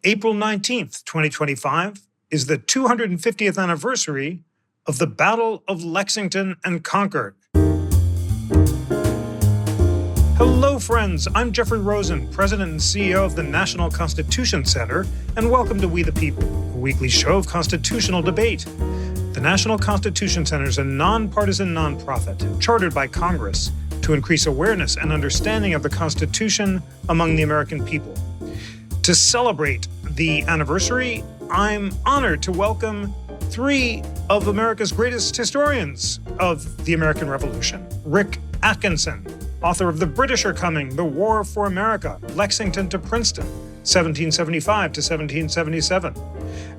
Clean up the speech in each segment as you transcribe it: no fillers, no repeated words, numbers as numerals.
April 19th, 2025 is the 250th anniversary of the Battle of Lexington and Concord. Hello, friends. I'm Jeffrey Rosen, President and CEO of the National Constitution Center, and welcome to We the People, a weekly show of constitutional debate. The National Constitution Center is a nonpartisan nonprofit chartered by Congress to increase awareness and understanding of the Constitution among the American people. To celebrate the anniversary, I'm honored to welcome three of America's greatest historians of the American Revolution. Rick Atkinson, author of The British Are Coming, The War for America, Lexington to Princeton, 1775 to 1777.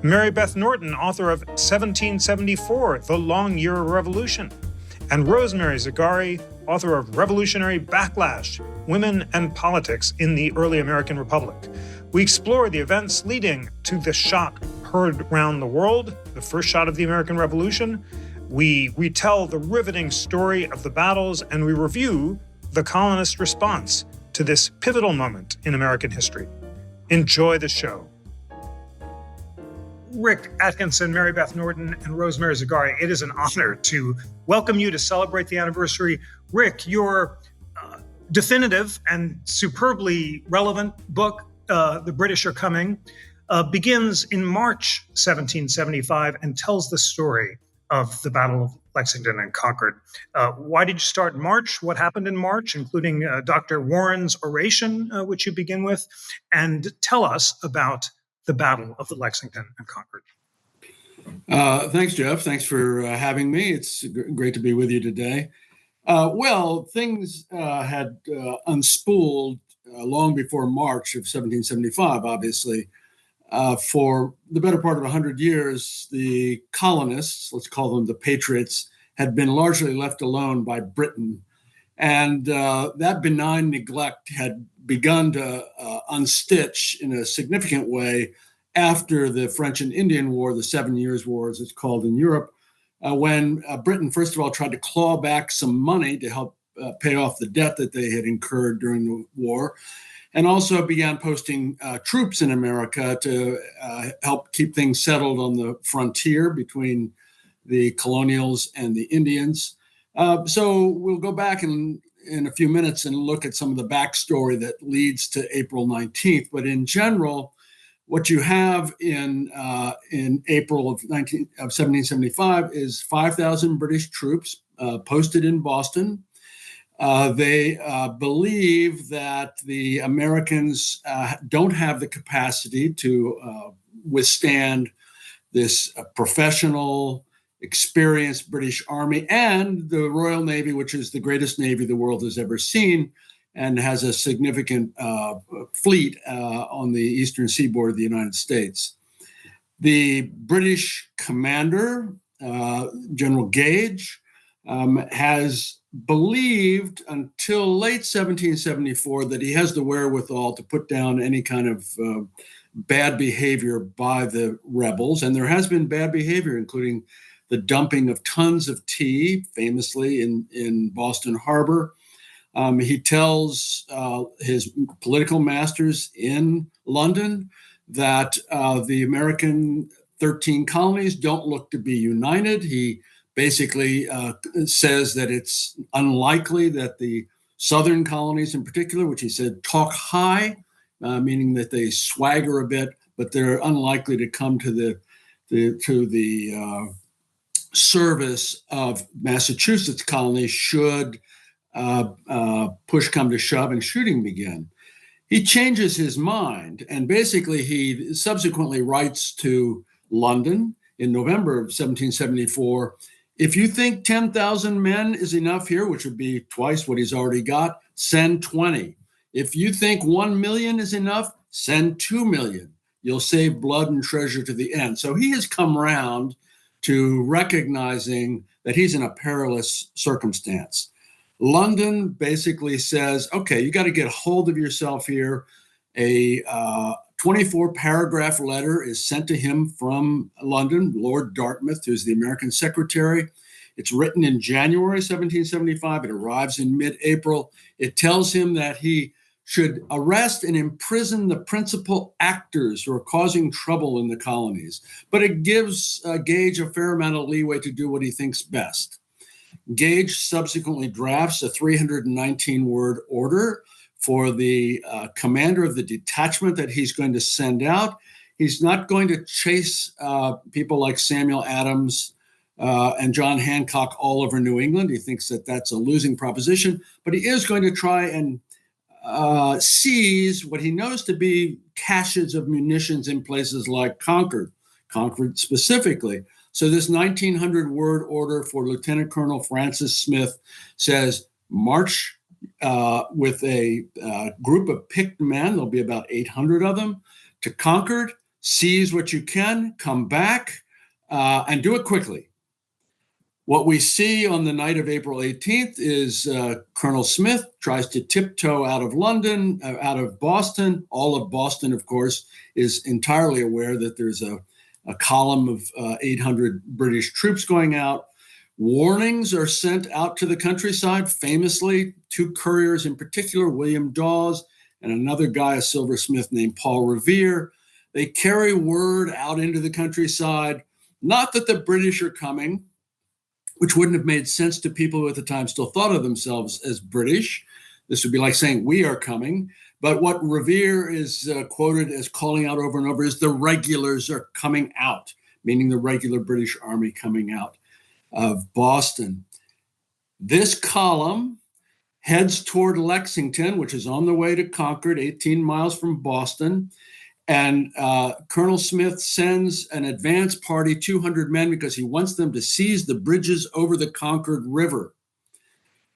Mary Beth Norton, author of 1774, The Long Year of Revolution. And Rosemarie Zagarri, author of Revolutionary Backlash, Women and Politics in the Early American Republic. We explore the events leading to the shot heard around the world, the first shot of the American Revolution. We retell the riveting story of the battles, and we review the colonist response to this pivotal moment in American history. Enjoy the show. Rick Atkinson, Mary Beth Norton, and Rosemarie Zagarri, it is an honor to welcome you to celebrate the anniversary. Rick, your definitive and superbly relevant book, The British Are Coming, begins in March 1775 and tells the story of the Battle of Lexington and Concord. Why did you start in March? What happened in March, including Dr. Warren's oration, which you begin with? And tell us about the Battle of Lexington and Concord. Thanks, Jeff. Thanks for having me. It's great to be with you today. Things had unspooled long before March of 1775, obviously. For the better part of 100 years, the colonists, let's call them the patriots, had been largely left alone by Britain. And that benign neglect had begun to unstitch in a significant way after the French and Indian War, the 7 Years' War, as it's called in Europe, when Britain, first of all, tried to claw back some money to help pay off the debt that they had incurred during the war, and also began posting troops in America to help keep things settled on the frontier between the colonials and the Indians. So we'll go back in a few minutes and look at some of the backstory that leads to April 19th. But in general, what you have in April of 1775 is 5,000 British troops posted in Boston. They believe that the Americans don't have the capacity to withstand this professional, experienced British Army and the Royal Navy, which is the greatest Navy the world has ever seen and has a significant fleet on the eastern seaboard of the United States. The British commander, General Gage, has believed until late 1774 that he has the wherewithal to put down any kind of bad behavior by the rebels. And there has been bad behavior, including the dumping of tons of tea, famously in Boston Harbor. He tells his political masters in London that the American 13 colonies don't look to be united. He basically says that it's unlikely that the southern colonies in particular, which he said talk high, meaning that they swagger a bit, but they're unlikely to come to the service of Massachusetts colonies should push come to shove and shooting begin. He changes his mind, and basically he subsequently writes to London in November of 1774, if you think 10,000 men is enough here, which would be twice what he's already got, send 20. If you think 1 million is enough, send 2 million. You'll save blood and treasure to the end. So he has come around to recognizing that he's in a perilous circumstance. London basically says, okay, you got to get a hold of yourself here. A 24-paragraph letter is sent to him from London, Lord Dartmouth, who's the American secretary. It's written in January 1775. It arrives in mid-April. It tells him that he should arrest and imprison the principal actors who are causing trouble in the colonies. But it gives Gage a fair amount of leeway to do what he thinks best. Gage subsequently drafts a 319-word order for the commander of the detachment that he's going to send out. He's not going to chase people like Samuel Adams and John Hancock all over New England. He thinks that that's a losing proposition, but he is going to try and seize what he knows to be caches of munitions in places like Concord specifically. So this 1,900-word order for Lieutenant Colonel Francis Smith says, march with a group of picked men, there'll be about 800 of them, to Concord, seize what you can, come back, and do it quickly. What we see on the night of April 18th is Colonel Smith tries to tiptoe out of London, out of Boston. All of Boston, of course, is entirely aware that there's a column of 800 British troops going out. Warnings are sent out to the countryside. Famously, two couriers in particular, William Dawes and another guy, a silversmith named Paul Revere. They carry word out into the countryside, not that the British are coming, which wouldn't have made sense to people who at the time still thought of themselves as British. This would be like saying, we are coming. But what Revere is quoted as calling out over and over is the regulars are coming out, meaning the regular British army coming out of Boston. This column heads toward Lexington, which is on the way to Concord, 18 miles from Boston. And Colonel Smith sends an advance party, 200 men, because he wants them to seize the bridges over the Concord River.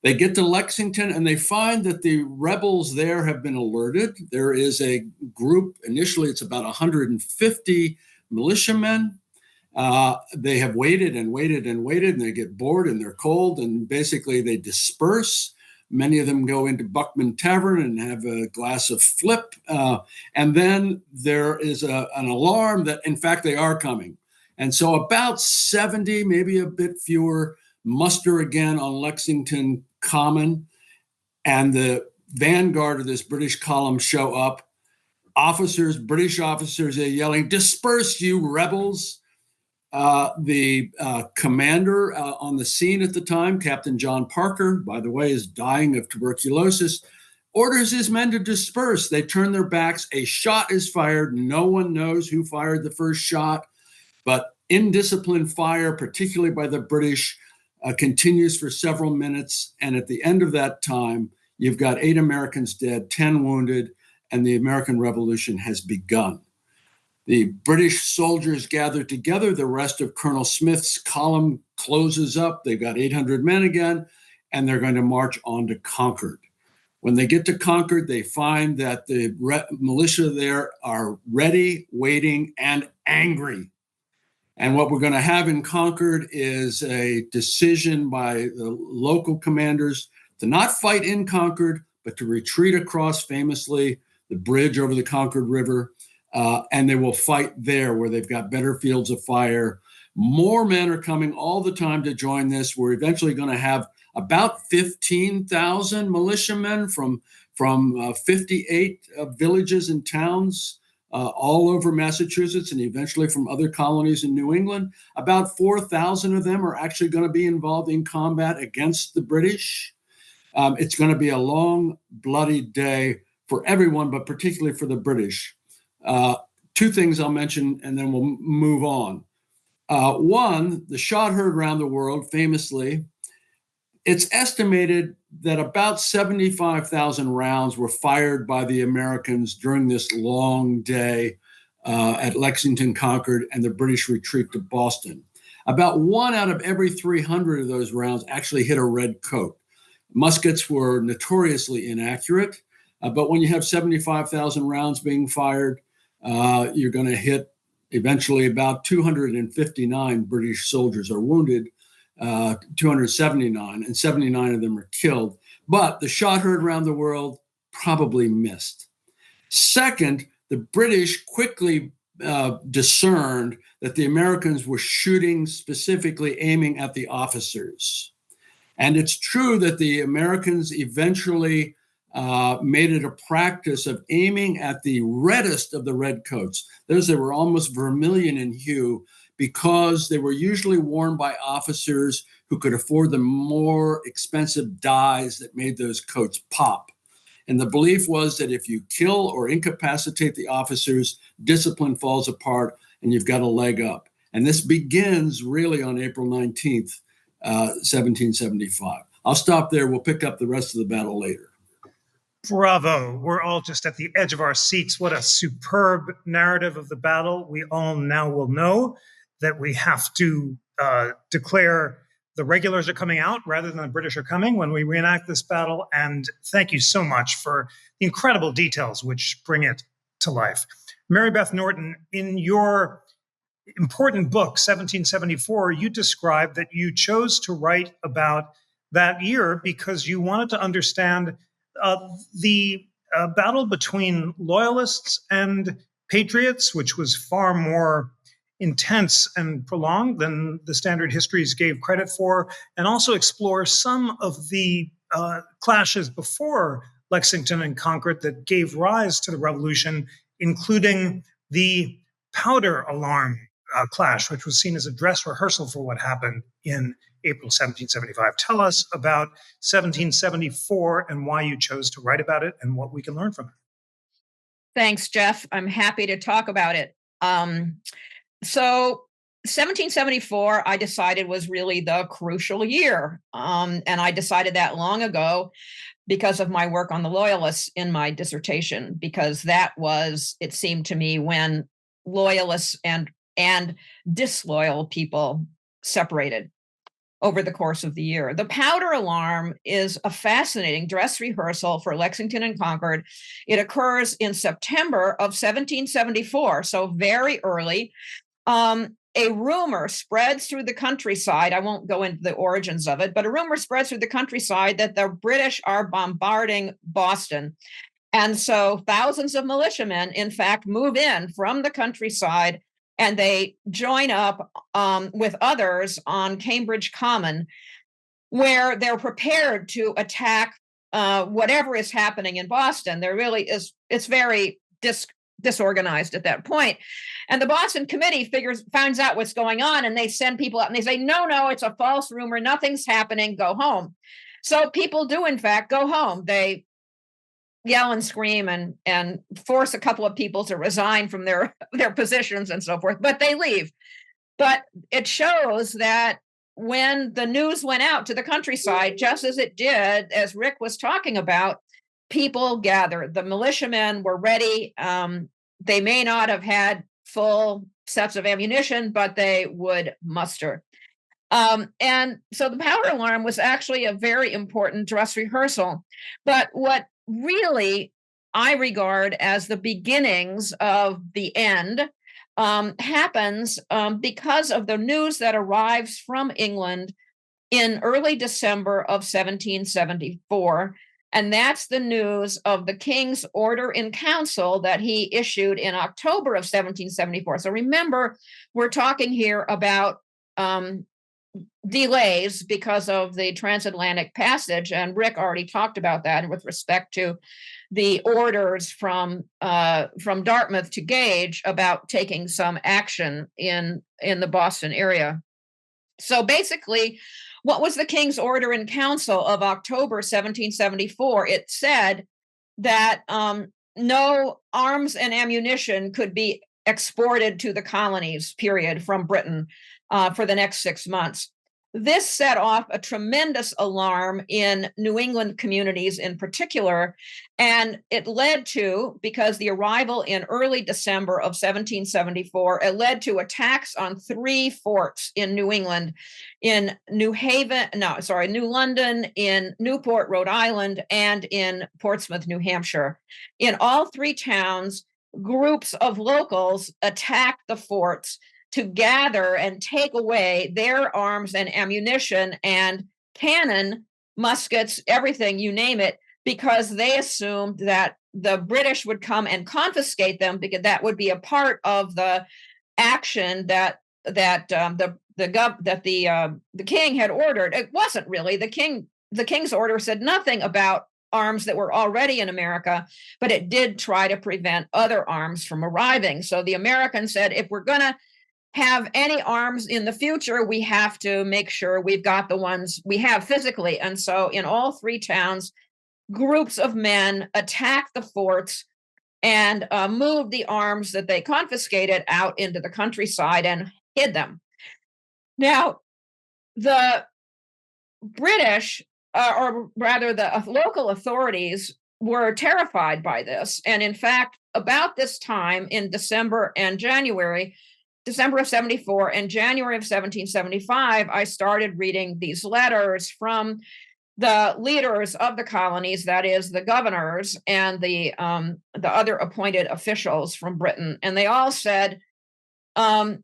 They get to Lexington and they find that the rebels there have been alerted. There is a group, initially it's about 150 militiamen. They have waited and waited and waited, and they get bored and they're cold, and basically they disperse. Many of them go into Buckman Tavern and have a glass of flip. And then there is an alarm that, in fact, they are coming. And so about 70, maybe a bit fewer, muster again on Lexington Common. And the vanguard of this British column show up. British officers are yelling, "Disperse, you rebels." The commander on the scene at the time, Captain John Parker, by the way, is dying of tuberculosis, orders his men to disperse. They turn their backs. A shot is fired. No one knows who fired the first shot, but indisciplined fire, particularly by the British, continues for several minutes. And at the end of that time, you've got 8 Americans dead, 10 wounded, and the American Revolution has begun. The British soldiers gather together. The rest of Colonel Smith's column closes up. They've got 800 men again, and they're going to march on to Concord. When they get to Concord, they find that the militia there are ready, waiting, and angry. And what we're going to have in Concord is a decision by the local commanders to not fight in Concord, but to retreat across, famously, the bridge over the Concord River. And they will fight there where they've got better fields of fire. More men are coming all the time to join this. We're eventually going to have about 15,000 militiamen from 58 villages and towns all over Massachusetts and eventually from other colonies in New England. About 4,000 of them are actually going to be involved in combat against the British. It's going to be a long, bloody day for everyone, but particularly for the British. 2 things I'll mention, and then we'll move on. One, the shot heard around the world, famously, it's estimated that about 75,000 rounds were fired by the Americans during this long day at Lexington, Concord, and the British retreat to Boston. About 1 out of every 300 of those rounds actually hit a red coat. Muskets were notoriously inaccurate, but when you have 75,000 rounds being fired, you're going to hit eventually about 259 British soldiers are wounded, 279, and 79 of them are killed. But the shot heard around the world probably missed. Second, the British quickly discerned that the Americans were shooting, specifically aiming at the officers. And it's true that the Americans eventually made it a practice of aiming at the reddest of the redcoats, those that were almost vermilion in hue, because they were usually worn by officers who could afford the more expensive dyes that made those coats pop. And the belief was that if you kill or incapacitate the officers, discipline falls apart and you've got a leg up. And this begins really on April 19th, 1775. I'll stop there. We'll pick up the rest of the battle later. Bravo. We're all just at the edge of our seats. What a superb narrative of the battle. We all now will know that we have to declare the regulars are coming out rather than the British are coming when we reenact this battle. And thank you so much for the incredible details which bring it to life. Mary Beth Norton, in your important book, 1774, you described that you chose to write about that year because you wanted to understand the battle between loyalists and patriots, which was far more intense and prolonged than the standard histories gave credit for, and also explore some of the clashes before Lexington and Concord that gave rise to the Revolution, including the powder alarm clash, which was seen as a dress rehearsal for what happened in April 1775. Tell us about 1774 and why you chose to write about it and what we can learn from it. Thanks, Jeff. I'm happy to talk about it. So 1774, I decided was really the crucial year. And I decided that long ago because of my work on the Loyalists in my dissertation, because that was, it seemed to me, when loyalists and disloyal people separated over the course of the year. The powder alarm is a fascinating dress rehearsal for Lexington and Concord. It occurs in September of 1774, so very early. A rumor spreads through the countryside. I won't go into the origins of it, but a rumor spreads through the countryside that the British are bombarding Boston. And so thousands of militiamen, in fact, move in from the countryside and they join up with others on Cambridge Common, where they're prepared to attack whatever is happening in Boston. There really is, it's very disorganized at that point. And the Boston Committee finds out what's going on, and they send people out and they say, no, it's a false rumor. Nothing's happening. Go home. So people do, in fact, go home. They yell and scream and force a couple of people to resign from their positions and so forth, but they leave. But it shows that when the news went out to the countryside, just as it did, as Rick was talking about, people gathered. The militiamen were ready. They may not have had full sets of ammunition, but they would muster. And so the powder alarm was actually a very important dress rehearsal. But what really I regard as the beginnings of the end happens because of the news that arrives from England in early December of 1774. And that's the news of the King's Order in Council that he issued in October of 1774. So remember, we're talking here about delays because of the transatlantic passage, and Rick already talked about that with respect to the orders from Dartmouth to Gage about taking some action in the Boston area. So basically, what was the King's Order in Council of October 1774? It said that no arms and ammunition could be exported to the colonies, period, from Britain for the next 6 months. This set off a tremendous alarm in New England communities in particular, and it led to, because the arrival in early December of 1774, it led to attacks on 3 forts in New England, in New London, in Newport, Rhode Island, and in Portsmouth, New Hampshire. In all 3 towns, groups of locals attacked the forts to gather and take away their arms and ammunition and cannon, muskets, everything, you name it, because they assumed that the British would come and confiscate them, because that would be a part of the action that the king had ordered. It wasn't really. The king's order said nothing about arms that were already in America, but it did try to prevent other arms from arriving. So the Americans said, if we're going to have any arms in the future, we have to make sure we've got the ones we have physically. And so in all three towns, groups of men attacked the forts and moved the arms that they confiscated out into the countryside and hid them. Now, the British, or rather the local authorities, were terrified by this. And in fact, about this time in December of 74 and January of 1775, I started reading these letters from the leaders of the colonies, that is the governors and the other appointed officials from Britain. And they all said,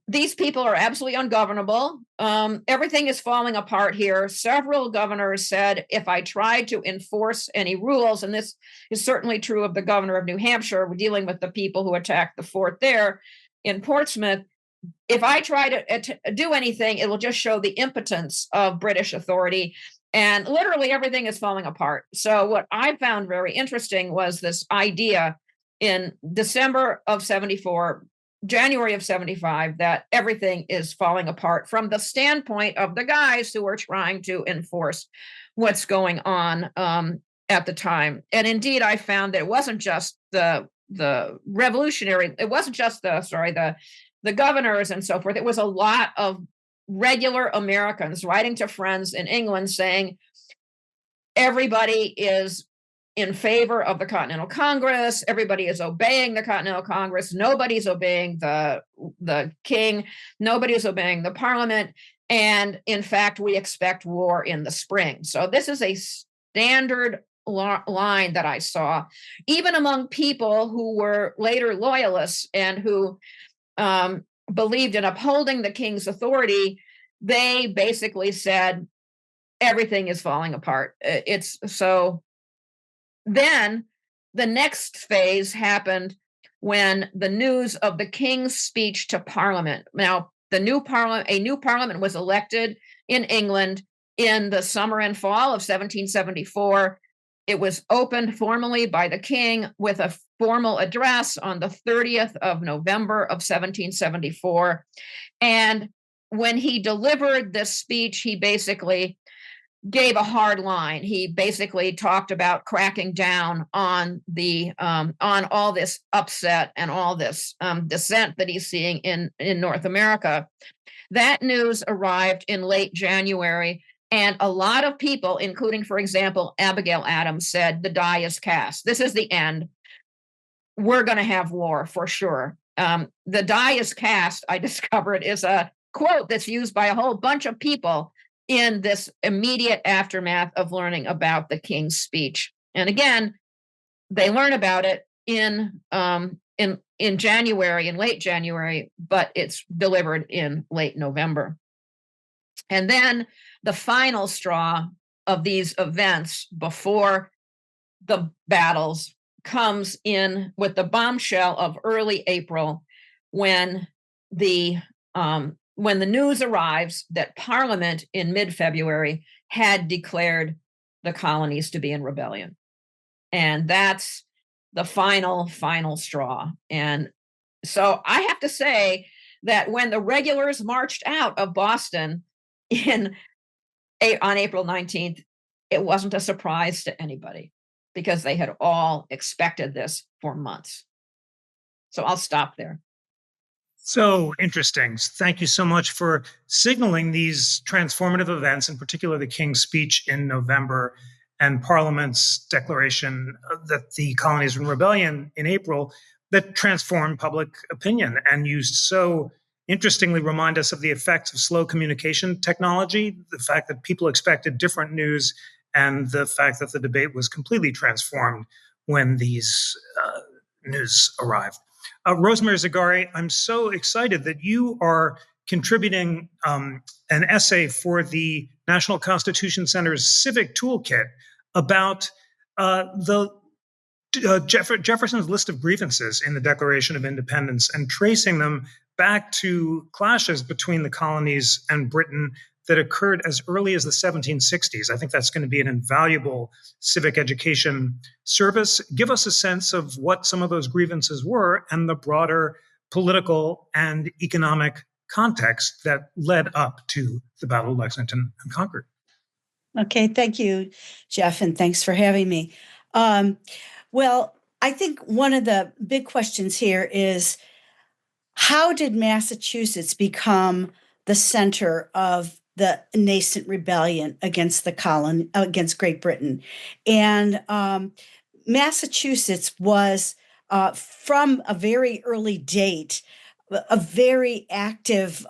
these people are absolutely ungovernable. Everything is falling apart here. Several governors said, if I tried to enforce any rules, and this is certainly true of the governor of New Hampshire, we're dealing with the people who attacked the fort there in Portsmouth. If I try to do anything, it will just show the impotence of British authority. And literally everything is falling apart. So what I found very interesting was this idea in December of 74, January of 75, that everything is falling apart from the standpoint of the guys who are trying to enforce what's going on at the time. And indeed, I found that it wasn't just the revolutionary, it wasn't just the governors and so forth. It was a lot of regular Americans writing to friends in England saying, everybody is in favor of the Continental Congress. Everybody is obeying the Continental Congress. Nobody's obeying the king. Nobody's obeying the parliament. And in fact, we expect war in the spring. So this is a standard line that I saw, even among people who were later loyalists and who believed in upholding the king's authority. They basically said, everything is falling apart. So then the next phase happened when the news of the king's speech to Parliament. Now, a new parliament was elected in England in the summer and fall of 1774. It was opened formally by the king with a formal address on the 30th of November of 1774. And when he delivered this speech, he basically gave a hard line. He basically talked about cracking down on all this upset and all this dissent that he's seeing in North America. That news arrived in late January, and a lot of people, including, for example, Abigail Adams, said the die is cast. This is the end. We're going to have war for sure. The die is cast, I discovered, is a quote that's used by a whole bunch of people in this immediate aftermath of learning about the king's speech. And again, they learn about it in January, in late January, but it's delivered in late November. And then the final straw of these events before the battles comes in with the bombshell of early April, when the news arrives that Parliament in mid-February had declared the colonies to be in rebellion. And that's the final straw. And so I have to say that when the regulars marched out of Boston on April 19th, it wasn't a surprise to anybody because they had all expected this for months. So I'll stop there. So interesting. Thank you so much for signaling these transformative events, in particular the King's speech in November and Parliament's declaration that the colonies were in rebellion in April, that transformed public opinion. And you so interestingly remind us of the effects of slow communication technology, the fact that people expected different news, and the fact that the debate was completely transformed when these news arrived. Rosemarie Zagarri, I'm so excited that you are contributing an essay for the National Constitution Center's Civic Toolkit about Jefferson's list of grievances in the Declaration of Independence and tracing them back to clashes between the colonies and Britain that occurred as early as the 1760s. I think that's going to be an invaluable civic education service. Give us a sense of what some of those grievances were and the broader political and economic context that led up to the Battle of Lexington and Concord. Okay, thank you, Jeff, and thanks for having me. Well, I think one of the big questions here is, how did Massachusetts become the center of the nascent rebellion against against Great Britain? And Massachusetts was, from a very early date, a very active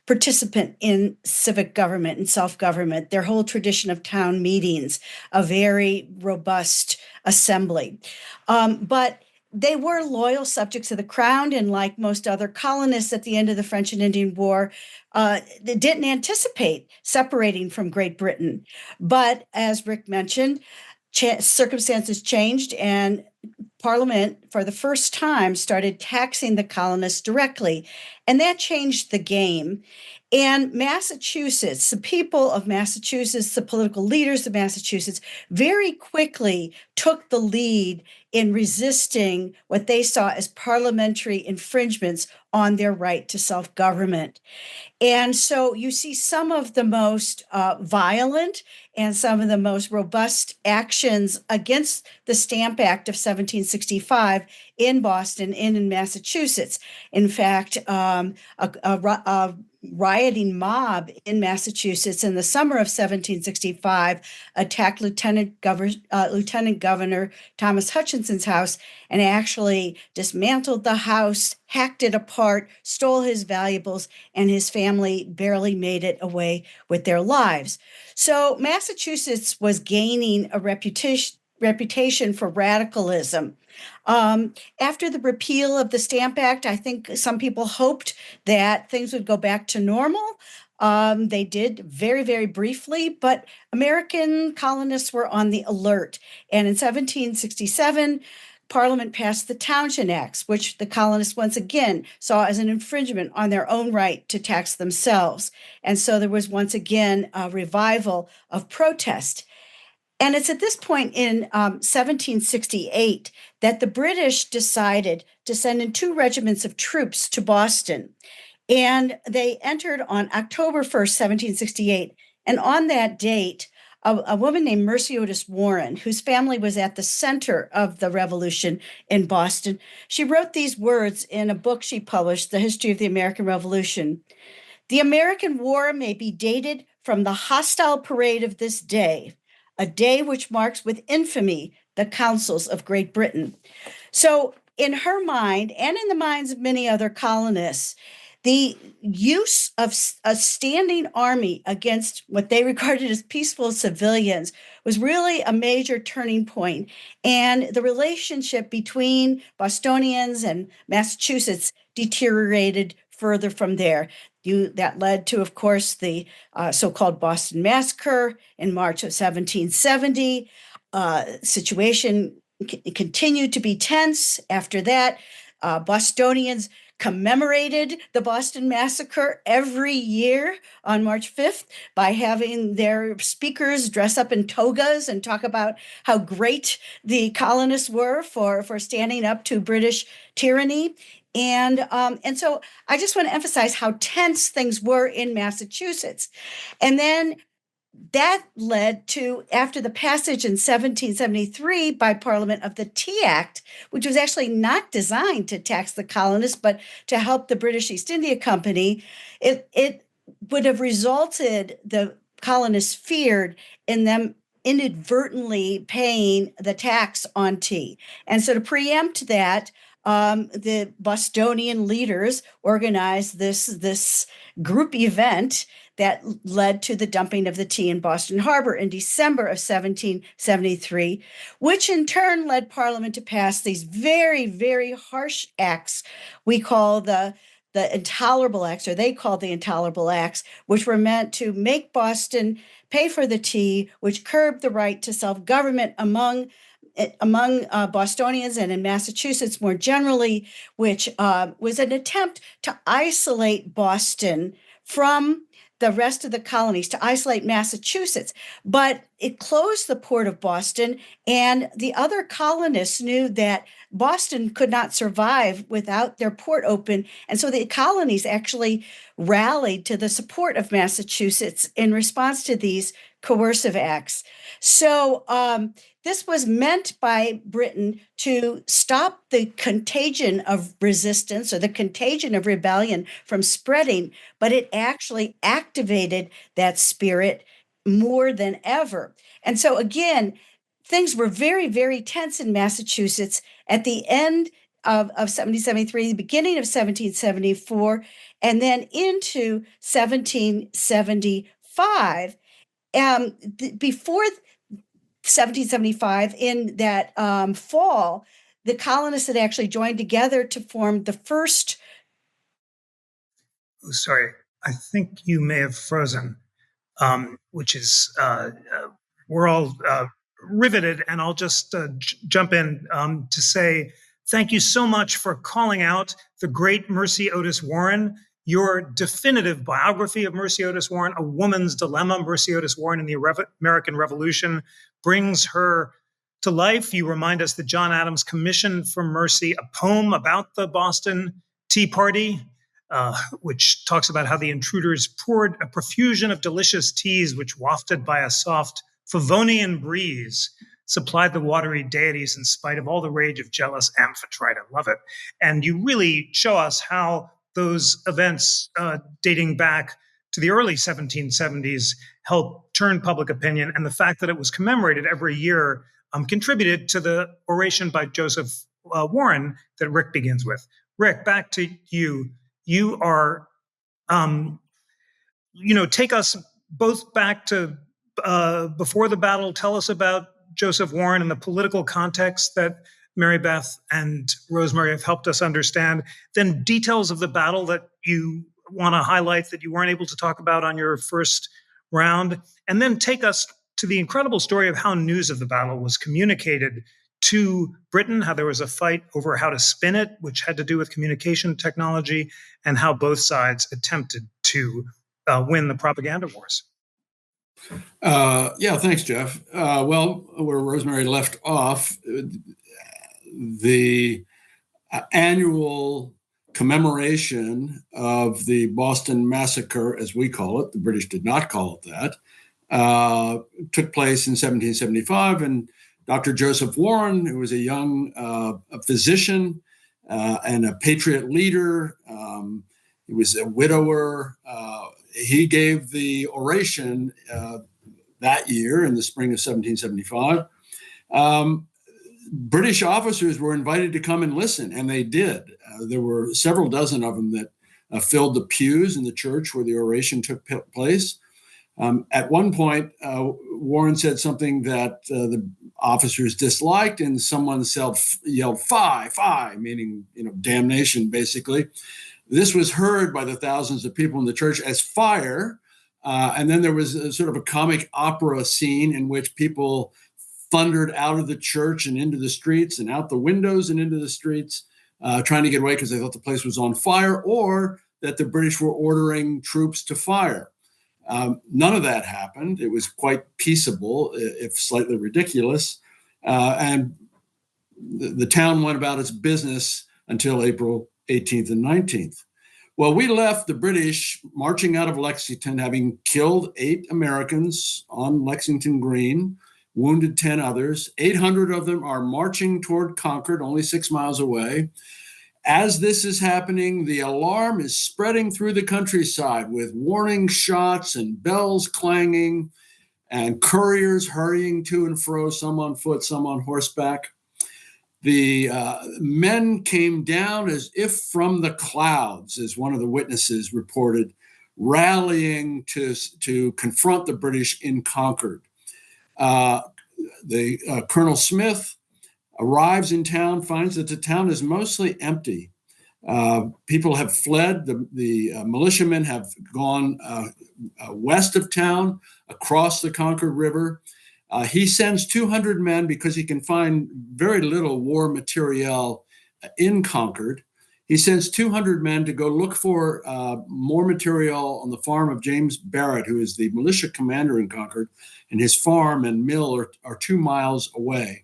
participant in civic government and self-government. Their whole tradition of town meetings, a very robust assembly. But they were loyal subjects of the crown, and like most other colonists at the end of the French and Indian War, they didn't anticipate separating from Great Britain. But as Rick mentioned, circumstances changed, and Parliament, for the first time, started taxing the colonists directly, and that changed the game. And Massachusetts, the people of Massachusetts, the political leaders of Massachusetts, very quickly took the lead in resisting what they saw as parliamentary infringements on their right to self-government. And so you see some of the most violent and some of the most robust actions against the Stamp Act of 1765 in Boston and in Massachusetts. In fact, a rioting mob in Massachusetts in the summer of 1765 attacked Lieutenant Governor Thomas Hutchinson's house and actually dismantled the house, hacked it apart, stole his valuables, and his family barely made it away with their lives. So Massachusetts was gaining a reputation for radicalism. After the repeal of the Stamp Act, I think some people hoped that things would go back to normal. They did very, very briefly, but American colonists were on the alert. And in 1767, Parliament passed the Townshend Acts, which the colonists once again saw as an infringement on their own right to tax themselves. And so there was once again a revival of protest. And it's at this point in 1768 that the British decided to send in 2 regiments of troops to Boston. And they entered on October 1st, 1768. And on that date, a woman named Mercy Otis Warren, whose family was at the center of the revolution in Boston, she wrote these words in a book she published, The History of the American Revolution. "The American War may be dated from the hostile parade of this day, a day which marks with infamy the councils of Great Britain." So in her mind, and in the minds of many other colonists, the use of a standing army against what they regarded as peaceful civilians was really a major turning point. And the relationship between Bostonians and Massachusetts deteriorated further from there. That led to, of course, the so-called Boston Massacre in March of 1770. Situation continued to be tense after that. Bostonians commemorated the Boston Massacre every year on March 5th by having their speakers dress up in togas and talk about how great the colonists were for standing up to British tyranny. And so I just want to emphasize how tense things were in Massachusetts. And then that led to, after the passage in 1773 by Parliament of the Tea Act, which was actually not designed to tax the colonists, but to help the British East India Company, it would have resulted, the colonists feared, in them inadvertently paying the tax on tea. And so to preempt that, the Bostonian leaders organized this group event that led to the dumping of the tea in Boston Harbor in December of 1773, which in turn led Parliament to pass these very, very harsh acts we call the Intolerable Acts, or they called the Intolerable Acts, which were meant to make Boston pay for the tea, which curbed the right to self-government among Bostonians and in Massachusetts more generally, which was an attempt to isolate Boston from the rest of the colonies, to isolate Massachusetts. But it closed the port of Boston, and the other colonists knew that Boston could not survive without their port open. And so the colonies actually rallied to the support of Massachusetts in response to these coercive acts. So this was meant by Britain to stop the contagion of resistance or the contagion of rebellion from spreading, but it actually activated that spirit more than ever. And so again, things were very, very tense in Massachusetts at the end of 1773, the beginning of 1774, and then into 1775. Before 1775, in that fall, the colonists had actually joined together to form the first. Sorry, I think you may have frozen, which is, we're all riveted, and I'll just jump in to say thank you so much for calling out the great Mercy Otis Warren. Your definitive biography of Mercy Otis Warren, A Woman's Dilemma, Mercy Otis Warren in the American Revolution, brings her to life. You remind us that John Adams commissioned for Mercy a poem about the Boston Tea Party, which talks about how the intruders poured a profusion of delicious teas, which, wafted by a soft Favonian breeze, supplied the watery deities in spite of all the rage of jealous Amphitrite. I love it. And you really show us how those events dating back to the early 1770s helped turn public opinion. And the fact that it was commemorated every year contributed to the oration by Joseph Warren that Rick begins with. Rick, back to you. You are, take us both back to before the battle. Tell us about Joseph Warren and the political context that Mary Beth and Rosemarie have helped us understand. Then details of the battle that you want to highlight that you weren't able to talk about on your first round. And then take us to the incredible story of how news of the battle was communicated to Britain, how there was a fight over how to spin it, which had to do with communication technology, and how both sides attempted to win the propaganda wars. Yeah, thanks, Jeff. Well, where Rosemarie left off, the annual commemoration of the Boston Massacre, as we call it, the British did not call it that, took place in 1775. And Dr. Joseph Warren, who was a young physician and a patriot leader, he was a widower. He gave the oration that year in the spring of 1775. British officers were invited to come and listen, and they did. There were several dozen of them that filled the pews in the church where the oration took place. At one point, Warren said something that the officers disliked, and someone yelled "Fie, fie," meaning damnation, basically. This was heard by the thousands of people in the church as fire. And then there was a sort of a comic opera scene in which people thundered out of the church and into the streets and out the windows and into the streets, trying to get away because they thought the place was on fire or that the British were ordering troops to fire. None of that happened. It was quite peaceable, if slightly ridiculous. And the town went about its business until April 18th and 19th. Well, we left the British marching out of Lexington, having killed 8 Americans on Lexington Green, wounded 10 others. 800 of them are marching toward Concord, only 6 miles away. As this is happening, the alarm is spreading through the countryside with warning shots and bells clanging and couriers hurrying to and fro, some on foot, some on horseback. The men came down as if from the clouds, as one of the witnesses reported, rallying to confront the British in Concord. Colonel Smith arrives in town, finds that the town is mostly empty. People have fled. The militiamen have gone west of town, across the Concord River. He sends 200 men because he can find very little war materiel in Concord. He sends 200 men to go look for more material on the farm of James Barrett, who is the militia commander in Concord, and his farm and mill are 2 miles away.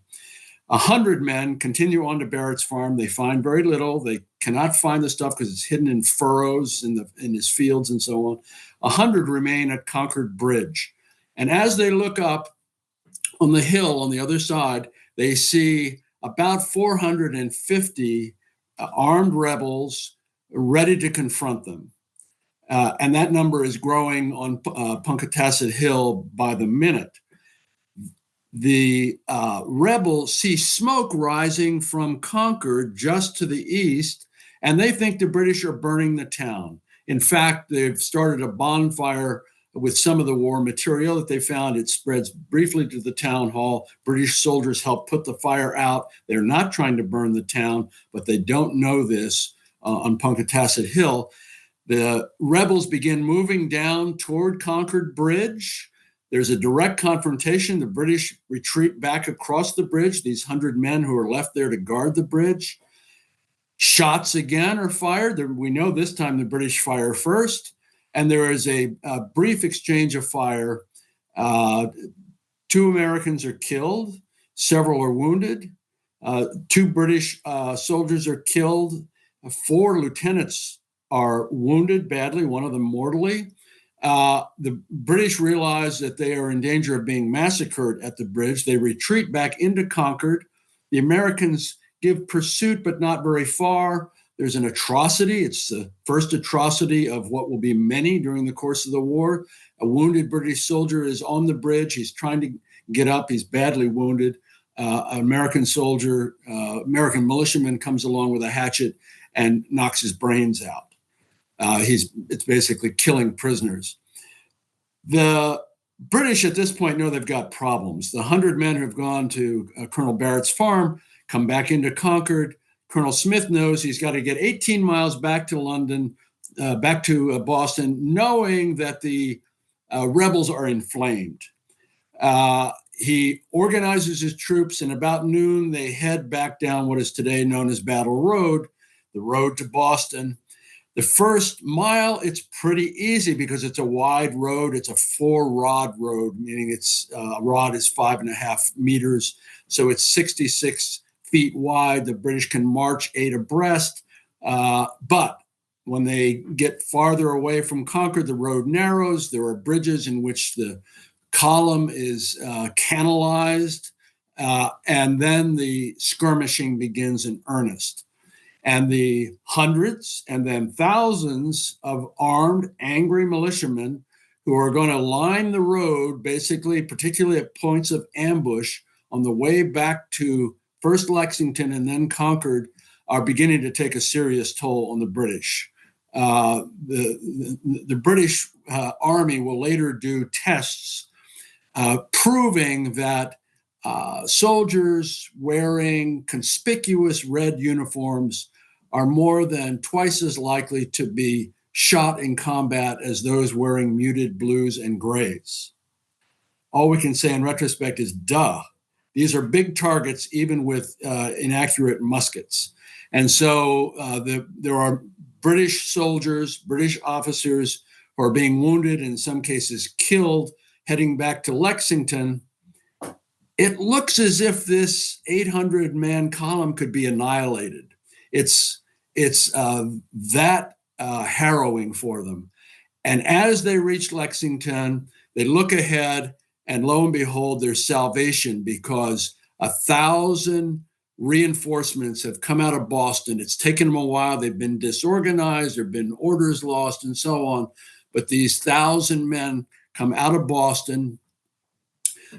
100 men continue on to Barrett's farm. They find very little. They cannot find the stuff because it's hidden in furrows in his fields and so on. 100 remain at Concord Bridge. And as they look up on the hill on the other side, they see about 450 armed rebels ready to confront them. And that number is growing on Punkatasset Hill by the minute. The rebels see smoke rising from Concord just to the east, and they think the British are burning the town. In fact, they've started a bonfire with some of the war material that they found. It spreads briefly to the town hall. British soldiers help put the fire out. They're not trying to burn the town, but they don't know this on Punkatasset Hill. The rebels begin moving down toward Concord Bridge. There's a direct confrontation. The British retreat back across the bridge, these 100 men who are left there to guard the bridge. Shots again are fired. We know this time the British fire first. And there is a brief exchange of fire. 2 Americans are killed. Several are wounded. 2 British soldiers are killed. 4 lieutenants are wounded badly, one of them mortally. The British realize that they are in danger of being massacred at the bridge. They retreat back into Concord. The Americans give pursuit, but not very far. There's an atrocity. It's the first atrocity of what will be many during the course of the war. A wounded British soldier is on the bridge. He's trying to get up. He's badly wounded. An American soldier, American militiaman comes along with a hatchet and knocks his brains out. It's basically killing prisoners. The British at this point know they've got problems. The 100 men who have gone to Colonel Barrett's farm come back into Concord. Colonel Smith knows he's got to get 18 miles back to London, back to Boston, knowing that the rebels are inflamed. He organizes his troops, and about noon, they head back down what is today known as Battle Road, the road to Boston. The first mile, it's pretty easy because it's a wide road. It's a 4-rod road, meaning a rod is 5.5 meters. So it's 66 feet wide. The British can march 8 abreast. But when they get farther away from Concord, the road narrows. There are bridges in which the column is canalized. And then the skirmishing begins in earnest. And the hundreds and then thousands of armed, angry militiamen who are going to line the road, basically, particularly at points of ambush on the way back to first Lexington and then Concord, are beginning to take a serious toll on the British. The British Army will later do tests proving that soldiers wearing conspicuous red uniforms are more than twice as likely to be shot in combat as those wearing muted blues and grays. All we can say in retrospect is, duh. These are big targets, even with inaccurate muskets. And so there are British soldiers, British officers who are being wounded, in some cases killed, heading back to Lexington. It looks as if this 800-man column could be annihilated. It's that harrowing for them. And as they reach Lexington, they look ahead, and lo and behold, there's salvation, because 1,000 reinforcements have come out of Boston. It's taken them a while. They've been disorganized. There have been orders lost and so on. But these 1,000 men come out of Boston.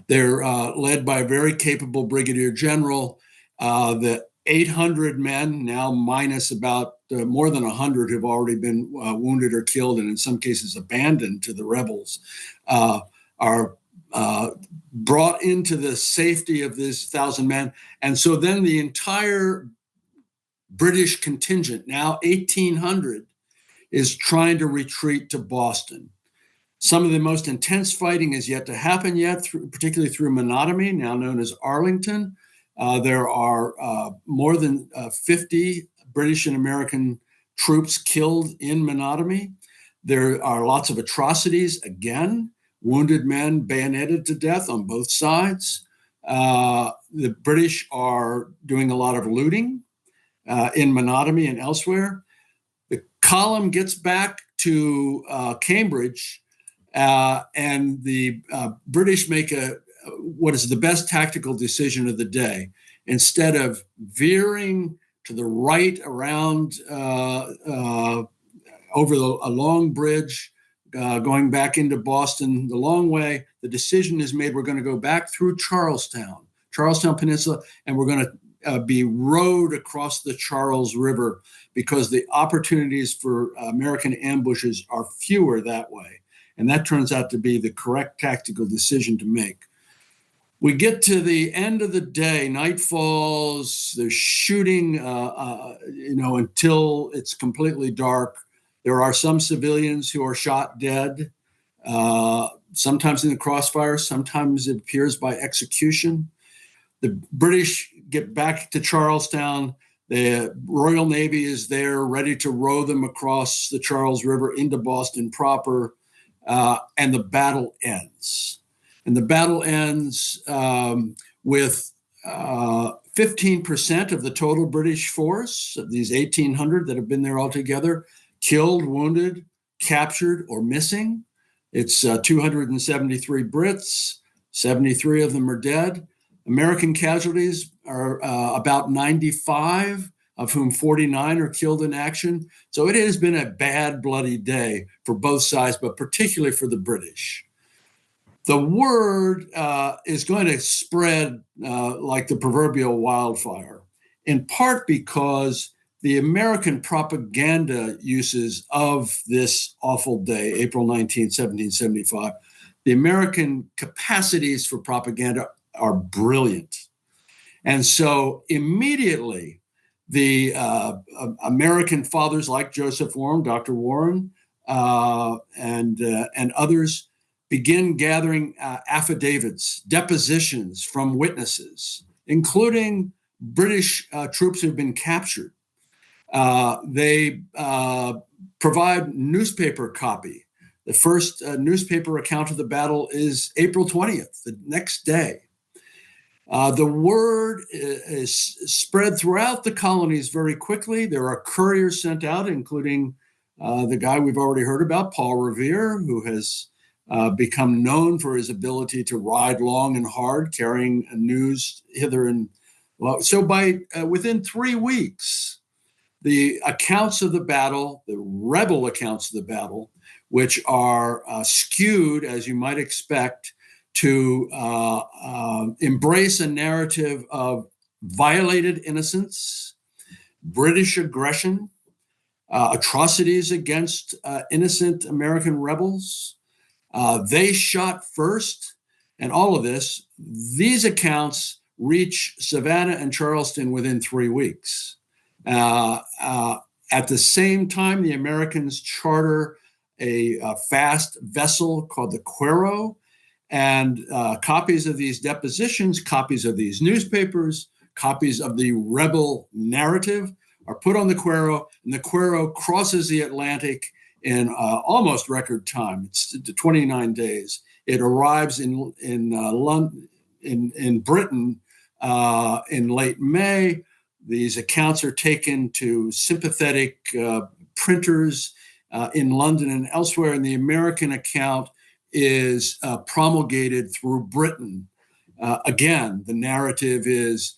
They're led by a very capable brigadier general. The 800 men, now minus about more than 100 have already been wounded or killed, and in some cases abandoned to the rebels, are brought into the safety of this 1,000 men. And so then the entire British contingent, now 1,800, is trying to retreat to Boston. Some of the most intense fighting is yet to happen particularly through Menotomy, now known as Arlington. There are more than 50 British and American troops killed in Menotomy. There are lots of atrocities, again, wounded men bayoneted to death on both sides. The British are doing a lot of looting in Menotomy and elsewhere. The column gets back to Cambridge, and the British make what is the best tactical decision of the day. Instead of veering to the right around over a long bridge, going back into Boston the long way, the decision is made, we're going to go back through Charlestown Peninsula, and we're going to be rowed across the Charles River because the opportunities for American ambushes are fewer that way. And that turns out to be the correct tactical decision to make. We get to the end of the day, night falls, there's shooting, until it's completely dark. There are some civilians who are shot dead, sometimes in the crossfire, sometimes it appears by execution. The British get back to Charlestown. The Royal Navy is there, ready to row them across the Charles River into Boston proper, and the battle ends. And the battle ends with 15% of the total British force, of these 1,800 that have been there altogether, killed, wounded, captured, or missing. It's 273 Brits, 73 of them are dead. American casualties are about 95, of whom 49 are killed in action. So it has been a bad, bloody day for both sides, but particularly for the British. The word is going to spread like the proverbial wildfire, in part because the American propaganda uses of this awful day, April 19, 1775, the American capacities for propaganda are brilliant. And so immediately, the American fathers like Joseph Warren, Dr. Warren, and others begin gathering affidavits, depositions from witnesses, including British troops who've been captured. They provide newspaper copy. The first newspaper account of the battle is April 20th, the next day. The word is spread throughout the colonies very quickly. There are couriers sent out, including the guy we've already heard about, Paul Revere, who has become known for his ability to ride long and hard, carrying news hither and well. So by within 3 weeks, the accounts of the battle, the rebel accounts of the battle, which are skewed, as you might expect, to embrace a narrative of violated innocence, British aggression, atrocities against innocent American rebels. They shot first, and all of this, these accounts reach Savannah and Charleston within 3 weeks. At the same time, the Americans charter a fast vessel called the Cuero, and copies of these depositions, copies of these newspapers, copies of the rebel narrative are put on the Cuero, and the Cuero crosses the Atlantic in almost record time. It's 29 days. It arrives in London, in Britain, in late May. These accounts are taken to sympathetic printers in London and elsewhere, and the American account is promulgated through Britain. Again, the narrative is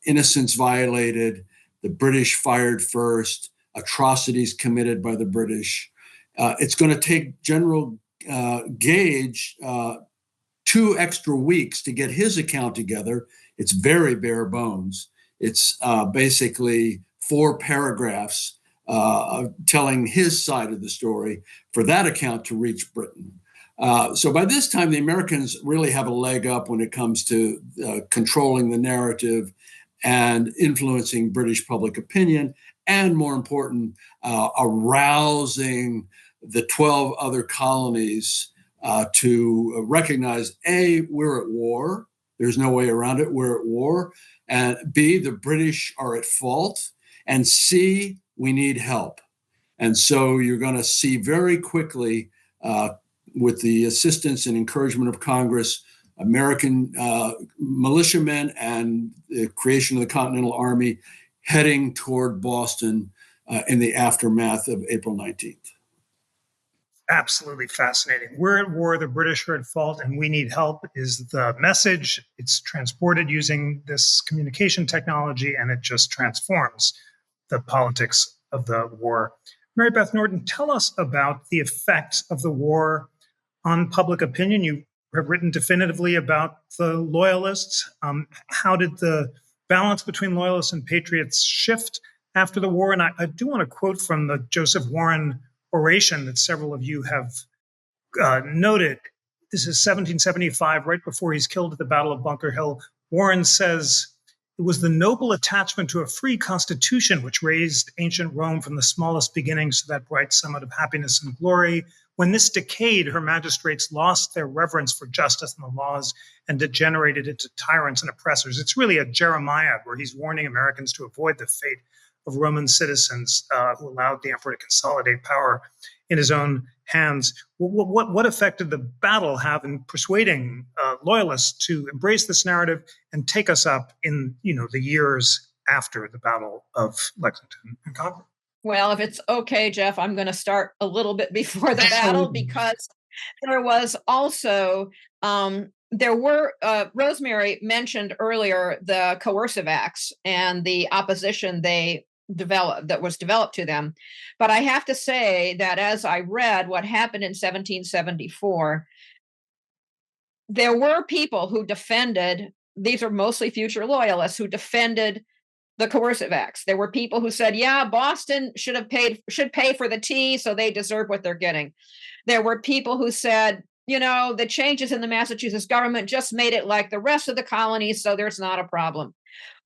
innocence violated, the British fired first, atrocities committed by the British. It's going to take General Gage 2 extra weeks to get his account together. It's very bare bones. It's basically 4 paragraphs telling his side of the story for that account to reach Britain. So by this time, the Americans really have a leg up when it comes to controlling the narrative and influencing British public opinion, and more important, arousing the 12 other colonies to recognize, A, we're at war. There's no way around it. We're at war. And B, the British are at fault. And C, we need help. And so you're going to see very quickly, with the assistance and encouragement of Congress, American militiamen and the creation of the Continental Army heading toward Boston in the aftermath of April 19th. Absolutely fascinating. We're at war, the British are at fault, and we need help is the message. It's transported using this communication technology, and it just transforms the politics of the war. Mary Beth Norton, tell us about the effects of the war on public opinion. You have written definitively about the Loyalists. How did the balance between Loyalists and Patriots shift after the war? And I do want to quote from the Joseph Warren oration that several of you have noted. This is 1775, right before he's killed at the Battle of Bunker Hill. Warren says, "It was the noble attachment to a free constitution which raised ancient Rome from the smallest beginnings to that bright summit of happiness and glory. When this decayed, her magistrates lost their reverence for justice and the laws and degenerated into tyrants and oppressors." It's really a Jeremiah where he's warning Americans to avoid the fate of Roman citizens who allowed the emperor to consolidate power in his own hands. What effect did the battle have in persuading loyalists to embrace this narrative and take us up in the years after the Battle of Lexington and Concord? Well, if it's okay, Jeff, I'm going to start a little bit before the battle, because there was also Rosemarie mentioned earlier the coercive acts and the opposition that was developed to them. But I have to say that as I read what happened in 1774, there were people who defended, these are mostly future loyalists, who defended the coercive acts. There were people who said, yeah, Boston should pay for the tea, so they deserve what they're getting. There were people who said, the changes in the Massachusetts government just made it like the rest of the colonies, so there's not a problem.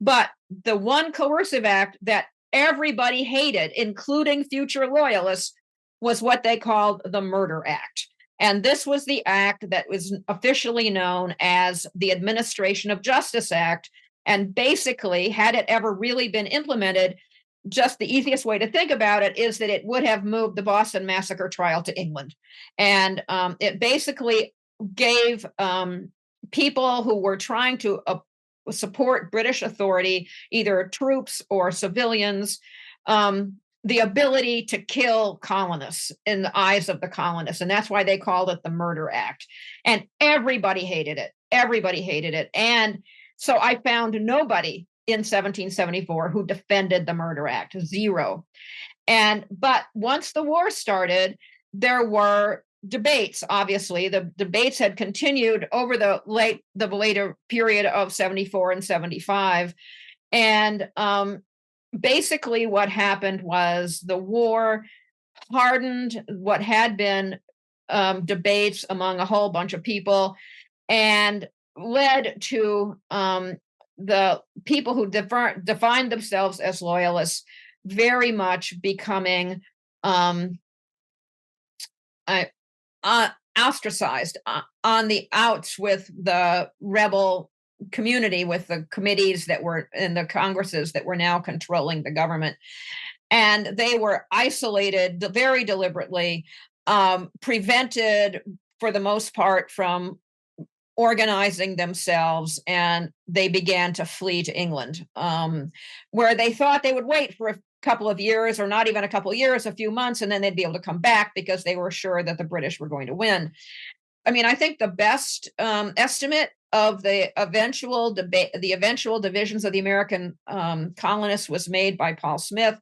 But the one coercive act that everybody hated, including future loyalists, was what they called the Murder Act. And this was the act that was officially known as the Administration of Justice Act. And basically, had it ever really been implemented, just the easiest way to think about it is that it would have moved the Boston Massacre trial to England. And it basically gave people who were trying to support British authority, either troops or civilians, the ability to kill colonists in the eyes of the colonists. And that's why they called it the Murder Act. And everybody hated it. Everybody hated it. And so I found nobody in 1774 who defended the Murder Act, zero. But once the war started, there were debates. Obviously, the debates had continued over the later period of 74 and 75. And basically what happened was the war hardened what had been debates among a whole bunch of people and led to the people who defined themselves as loyalists very much becoming ostracized on the outs with the rebel community, with the committees that were in the Congresses that were now controlling the government. And they were isolated very deliberately, prevented for the most part from organizing themselves, and they began to flee to England, where they thought they would wait for a couple of years, or not even a couple of years, a few months, and then they'd be able to come back because they were sure that the British were going to win. I mean, I think the best estimate of the eventual divisions of the American colonists was made by Paul Smith,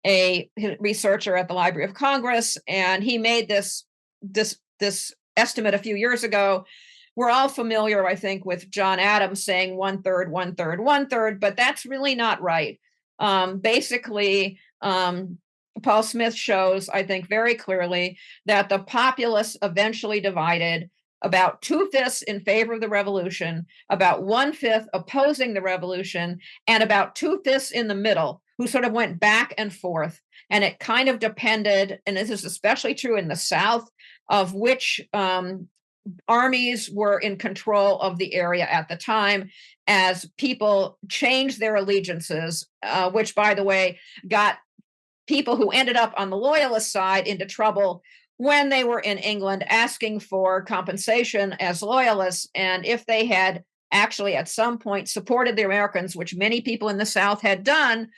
a researcher at the Library of Congress, and he made this estimate a few years ago. We're all familiar, I think, with John Adams saying 1/3, 1/3, 1/3, but that's really not right. Basically, Paul Smith shows, I think, very clearly that the populace eventually divided about 2/5 in favor of the revolution, about 1/5 opposing the revolution, and about 2/5 in the middle, who sort of went back and forth. And it kind of depended, and this is especially true in the South, of which armies were in control of the area at the time, as people changed their allegiances, which, by the way, got people who ended up on the loyalist side into trouble when they were in England asking for compensation as loyalists. And if they had actually at some point supported the Americans, which many people in the South had done,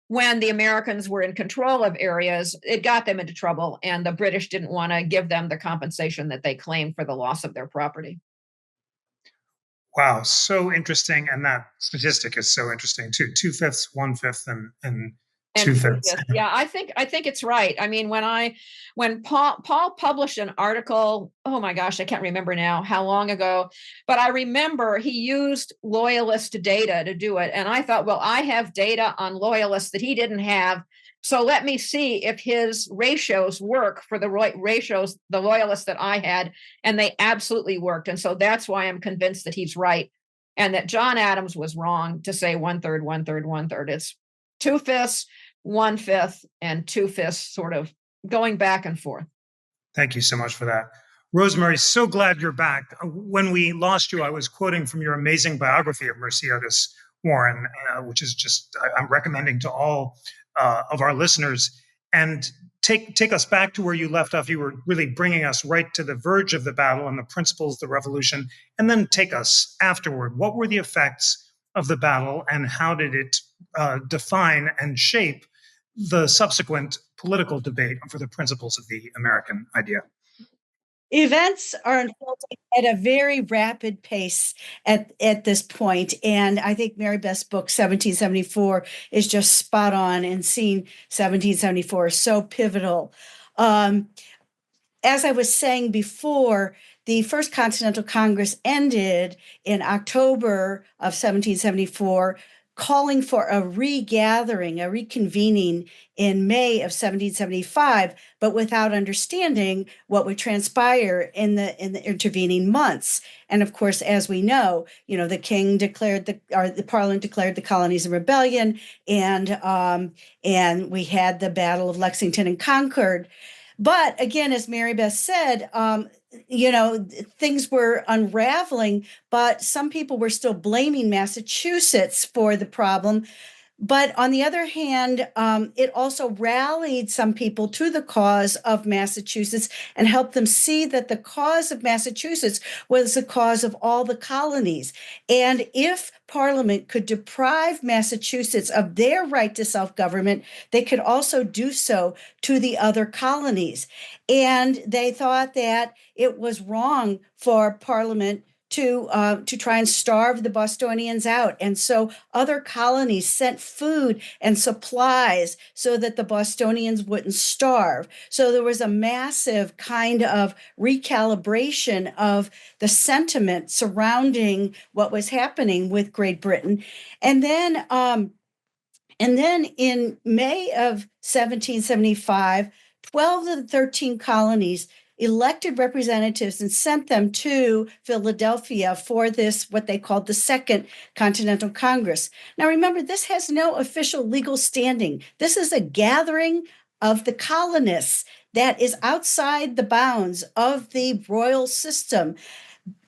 when the Americans were in control of areas, it got them into trouble. And the British didn't want to give them the compensation that they claimed for the loss of their property. Wow, so interesting. And that statistic is so interesting too. 2/5, 1/5, and 2/5. Yeah, I think it's right. I mean, when Paul published an article, oh my gosh, I can't remember now how long ago, but I remember he used loyalist data to do it. And I thought, well, I have data on loyalists that he didn't have. So let me see if his ratios work for the ratios, the loyalists that I had, and they absolutely worked. And so that's why I'm convinced that he's right and that John Adams was wrong to say 1/3, 1/3, 1/3. It's 2/5, 1/5, and 2/5, sort of going back and forth. Thank you so much for that. Rosemarie, so glad you're back. When we lost you, I was quoting from your amazing biography of Mercy Otis Warren, which is just, I'm recommending to all of our listeners. And take us back to where you left off. You were really bringing us right to the verge of the battle and the principles of the revolution. And then take us afterward. What were the effects of the battle and how did it define and shape the subsequent political debate for the principles of the American idea? Events are unfolding at a very rapid pace at this point. And I think Mary Beth's book, 1774, is just spot on, and seeing 1774 is so pivotal. As I was saying before, the First Continental Congress ended in October of 1774, calling for a regathering, a reconvening in May of 1775, but without understanding what would transpire in the intervening months. And of course, as we know, the king declared the Parliament declared the colonies in rebellion, and we had the Battle of Lexington and Concord. But again, as Mary Beth said, things were unraveling, but some people were still blaming Massachusetts for the problem. But on the other hand, it also rallied some people to the cause of Massachusetts and helped them see that the cause of Massachusetts was the cause of all the colonies. And if Parliament could deprive Massachusetts of their right to self-government, they could also do so to the other colonies. And they thought that it was wrong for Parliament to try and starve the Bostonians out. And so other colonies sent food and supplies so that the Bostonians wouldn't starve. So there was a massive kind of recalibration of the sentiment surrounding what was happening with Great Britain. And then in May of 1775, 12 of the 13 colonies elected representatives and sent them to Philadelphia for this, what they called the Second Continental Congress. Now, remember, this has no official legal standing. This is a gathering of the colonists that is outside the bounds of the royal system.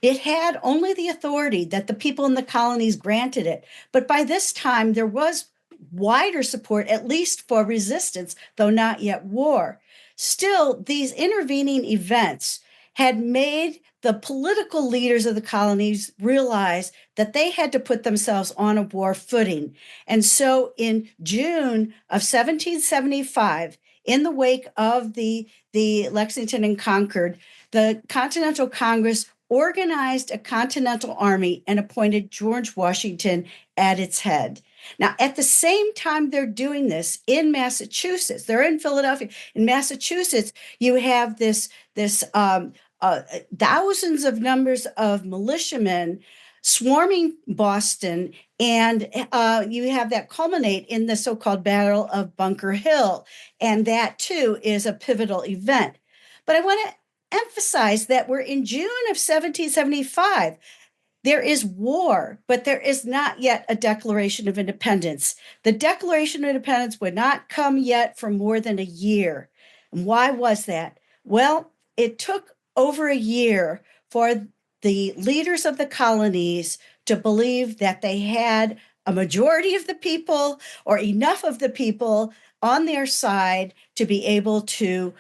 It had only the authority that the people in the colonies granted it. But by this time, there was wider support, at least for resistance, though not yet war. Still, these intervening events had made the political leaders of the colonies realize that they had to put themselves on a war footing. And so in June of 1775, in the wake of the Lexington and Concord, the Continental Congress organized a Continental Army and appointed George Washington at its head. Now, at the same time they're doing this in Massachusetts, they're in Philadelphia. In Massachusetts, you have this thousands of numbers of militiamen swarming Boston, and you have that culminate in the so-called Battle of Bunker Hill, and that too is a pivotal event. But I want to emphasize that we're in June of 1775. There is war, but there is not yet a Declaration of Independence. The Declaration of Independence would not come yet for more than a year. And why was that? Well, it took over a year for the leaders of the colonies to believe that they had a majority of the people or enough of the people on their side to be able to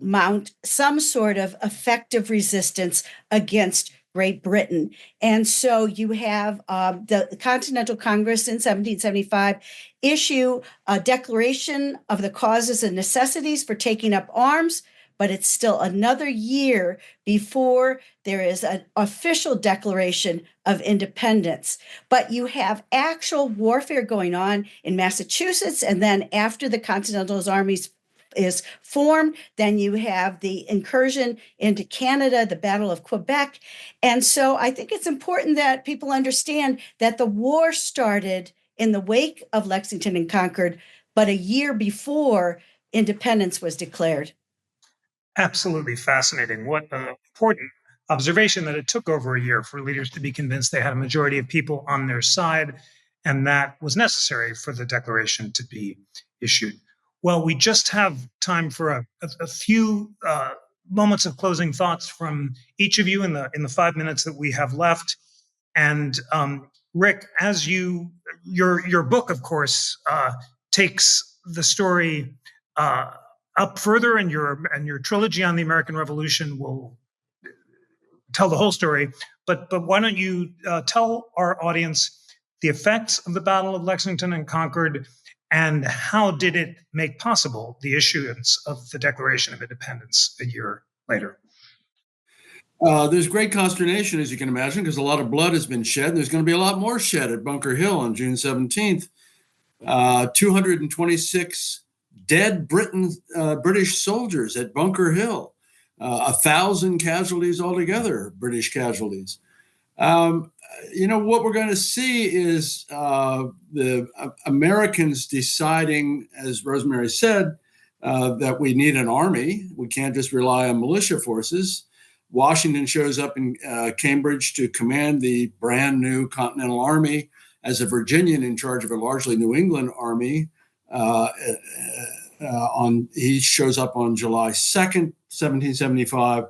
mount some sort of effective resistance against Great Britain. And so you have the Continental Congress in 1775 issue a declaration of the causes and necessities for taking up arms, but it's still another year before there is an official declaration of independence. But you have actual warfare going on in Massachusetts, and then after the Continental Armies is formed, then you have the incursion into Canada, the Battle of Quebec. And so I think it's important that people understand that the war started in the wake of Lexington and Concord, but a year before independence was declared. Absolutely fascinating. What an important observation that it took over a year for leaders to be convinced they had a majority of people on their side, and that was necessary for the declaration to be issued. Well, we just have time for a few moments of closing thoughts from each of you in the 5 minutes that we have left. And Rick, as your book, of course, takes the story up further, and your trilogy on the American Revolution will tell the whole story. But why don't you tell our audience the effects of the Battle of Lexington and Concord, and how did it make possible the issuance of the Declaration of Independence a year later? There's great consternation, as you can imagine, because a lot of blood has been shed. And there's going to be a lot more shed at Bunker Hill on June 17th. 226 dead British soldiers at Bunker Hill, 1,000 casualties altogether, British casualties. What we're going to see is the Americans deciding, as Rosemarie said, that we need an army. We can't just rely on militia forces. Washington shows up in Cambridge to command the brand new Continental Army as a Virginian in charge of a largely New England army. He shows up on July 2nd, 1775.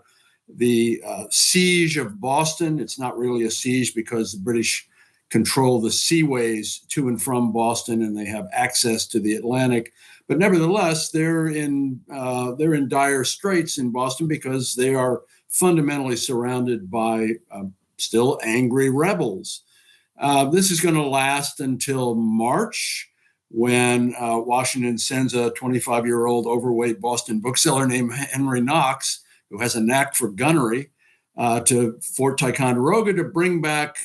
The siege of Boston, it's not really a siege because the British control the seaways to and from Boston, and they have access to the Atlantic. But nevertheless, they're in dire straits in Boston because they are fundamentally surrounded by still angry rebels. This is going to last until March, when Washington sends a 25-year-old overweight Boston bookseller named Henry Knox, who has a knack for gunnery, to Fort Ticonderoga to bring back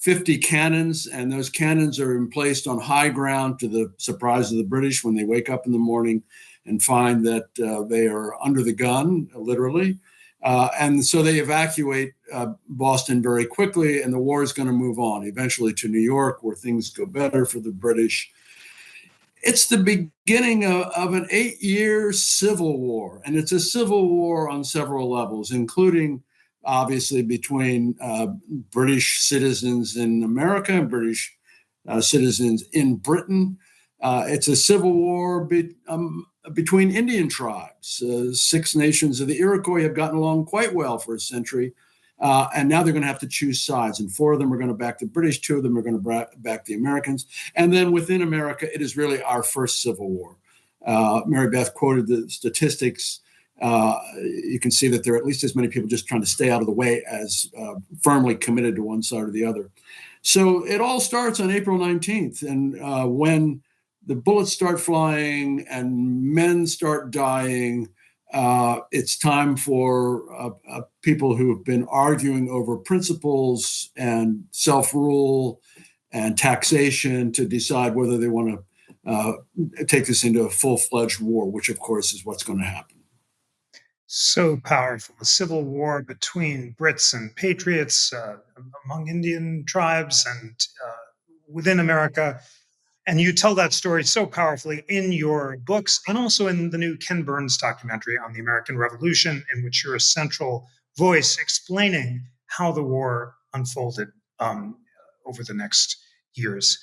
50 cannons. And those cannons are placed on high ground to the surprise of the British when they wake up in the morning and find that they are under the gun, literally. And so they evacuate Boston very quickly, and the war is going to move on eventually to New York, where things go better for the British. It's the beginning of an 8-year civil war, and it's a civil war on several levels, including obviously between British citizens in America and British citizens in Britain. It's a civil war between Indian tribes. 6 nations of the Iroquois have gotten along quite well for a century. And now they're going to have to choose sides. And 4 of them are going to back the British, 2 of them are going to back the Americans. And then within America, it is really our first civil war. Mary Beth quoted the statistics. You can see that there are at least as many people just trying to stay out of the way as firmly committed to one side or the other. So it all starts on April 19th. And when the bullets start flying and men start dying, it's time for people who have been arguing over principles and self-rule and taxation to decide whether they want to take this into a full-fledged war, which, of course, is what's going to happen. So powerful. A civil war between Brits and Patriots, among Indian tribes and within America. And you tell that story so powerfully in your books and also in the new Ken Burns documentary on the American Revolution, in which you're a central voice explaining how the war unfolded over the next years.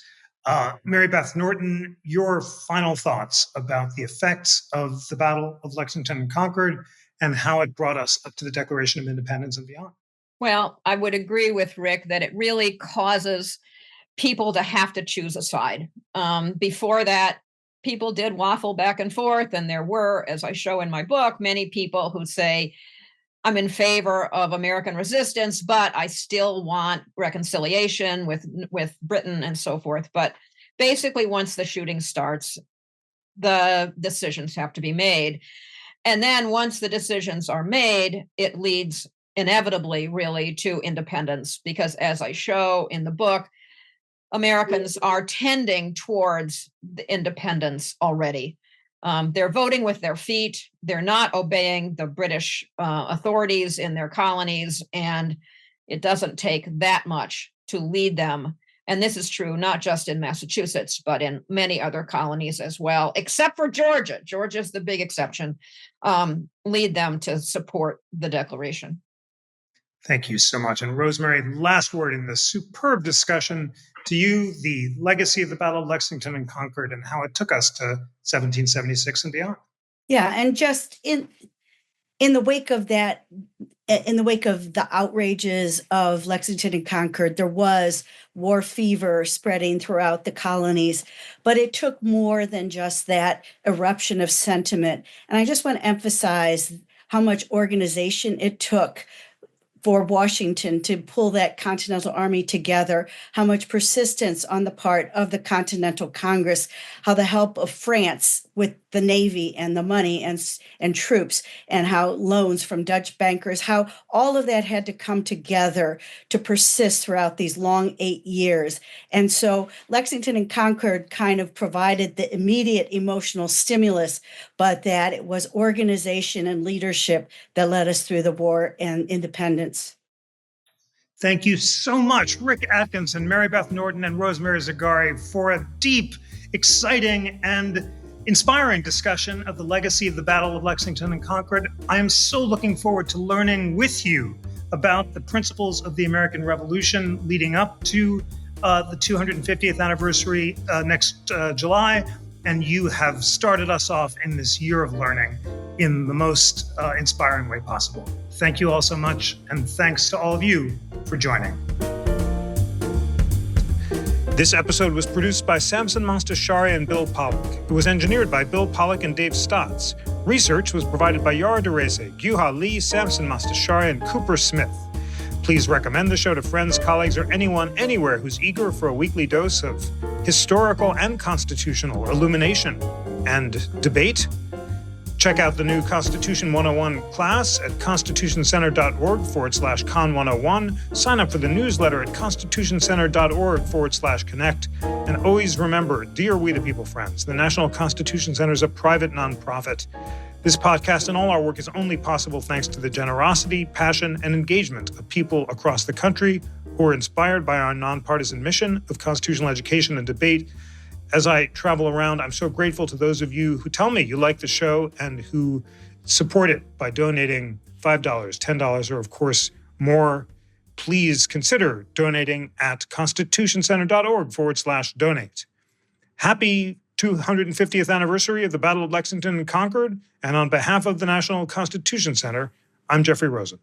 Mary Beth Norton, your final thoughts about the effects of the Battle of Lexington and Concord and how it brought us up to the Declaration of Independence and beyond. Well, I would agree with Rick that it really causes people to have to choose a side. Before that, people did waffle back and forth, and there were, as I show in my book, many people who say, I'm in favor of American resistance, but I still want reconciliation with Britain and so forth. But basically, once the shooting starts, the decisions have to be made. And then once the decisions are made, it leads inevitably really to independence, because as I show in the book, Americans are tending towards the independence already. They're voting with their feet. They're not obeying the British authorities in their colonies, and it doesn't take that much to lead them. And this is true not just in Massachusetts, but in many other colonies as well, except for Georgia. Georgia's the big exception. Lead them to support the Declaration. Thank you so much. And Rosemarie, last word in this superb discussion to you, the legacy of the Battle of Lexington and Concord and how it took us to 1776 and beyond. Yeah, and just in the wake of that, in the wake of the outrages of Lexington and Concord, there was war fever spreading throughout the colonies, but it took more than just that eruption of sentiment. And I just want to emphasize how much organization it took for Washington to pull that Continental Army together, how much persistence on the part of the Continental Congress, how the help of France with the Navy and the money and troops, and how loans from Dutch bankers, how all of that had to come together to persist throughout these long 8 years. And so Lexington and Concord kind of provided the immediate emotional stimulus, but that it was organization and leadership that led us through the war and independence. Thank you so much, Rick Atkinson, Mary Beth Norton, and Rosemarie Zagarri, for a deep, exciting, and inspiring discussion of the legacy of the Battle of Lexington and Concord. I am so looking forward to learning with you about the principles of the American Revolution leading up to the 250th anniversary next July. And you have started us off in this year of learning in the most inspiring way possible. Thank you all so much, and thanks to all of you for joining. This episode was produced by Samson Mostashari and Bill Pollock. It was engineered by Bill Pollock and Dave Stotts. Research was provided by Yara DeRese, Gyuha Lee, Samson Mostashari, and Cooper Smith. Please recommend the show to friends, colleagues, or anyone anywhere who's eager for a weekly dose of historical and constitutional illumination and debate. Check out the new Constitution 101 class at constitutioncenter.org/con101. Sign up for the newsletter at constitutioncenter.org/connect. And always remember, dear We the People friends, the National Constitution Center is a private nonprofit. This podcast and all our work is only possible thanks to the generosity, passion, and engagement of people across the country who are inspired by our nonpartisan mission of constitutional education and debate. As I travel around, I'm so grateful to those of you who tell me you like the show and who support it by donating $5, $10, or of course more. Please consider donating at constitutioncenter.org/donate. Happy 250th anniversary of the Battle of Lexington and Concord. And on behalf of the National Constitution Center, I'm Jeffrey Rosen.